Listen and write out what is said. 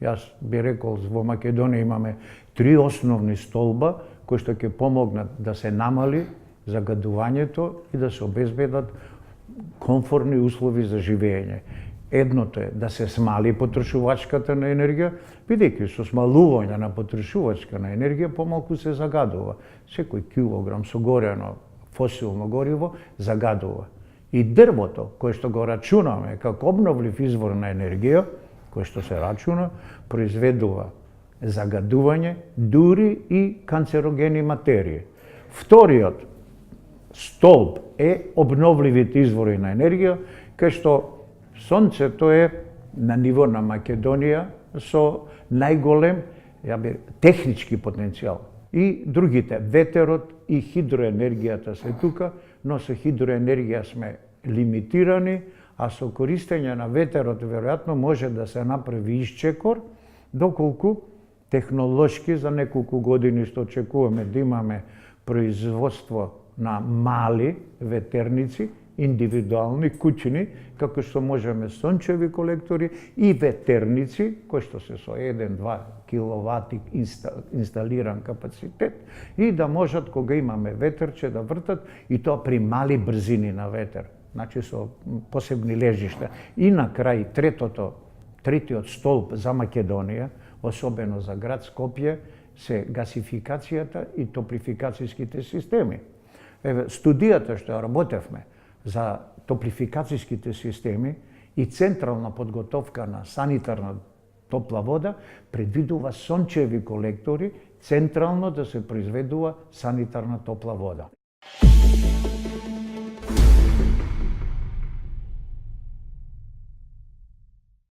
Јас би рекол, во Македонија имаме 3 основни столба кои што ќе помогнат да се намали загадувањето и да се обезбедат комфортни услови за живење. Едното е да се смали потрошувачката на енергија, бидејќи со смалување на потрошувачка на енергија помалку се загадува. Секој килограм согорено фосилно гориво загадува. И дрвото, кое што го рачунаме како обновлив извор на енергија, кој што се рачуна, произведува загадување, дури и канцерогени материи. Вториот столб е обновливите извори на енергија, кај што сонцето е на ниво на Македонија со најголем технички потенцијал. И другите, ветерот и хидроенергијата се тука, но со хидроенергија сме лимитирани, а со користење на ветерот веројатно може да се направи исчекор, доколку технолошки за неколку години што очекуваме да имаме производство на мали ветерници, индивидуални, куќни, како што можеме сончеви колектори и ветерници, кои што се со 1-2 киловати инсталиран капацитет, и да можат, кога имаме ветерче, да вртат, и тоа при мали брзини на ветер, значи со посебни лежишта. И на крај, третиот столб за Македонија, особено за град Скопје, се гасификацијата и топлификацијските системи. Студијата што ја работевме за топлификацијските системи и централна подготовка на санитарна топла вода предвидува сончеви колектори централно да се произведува санитарна топла вода.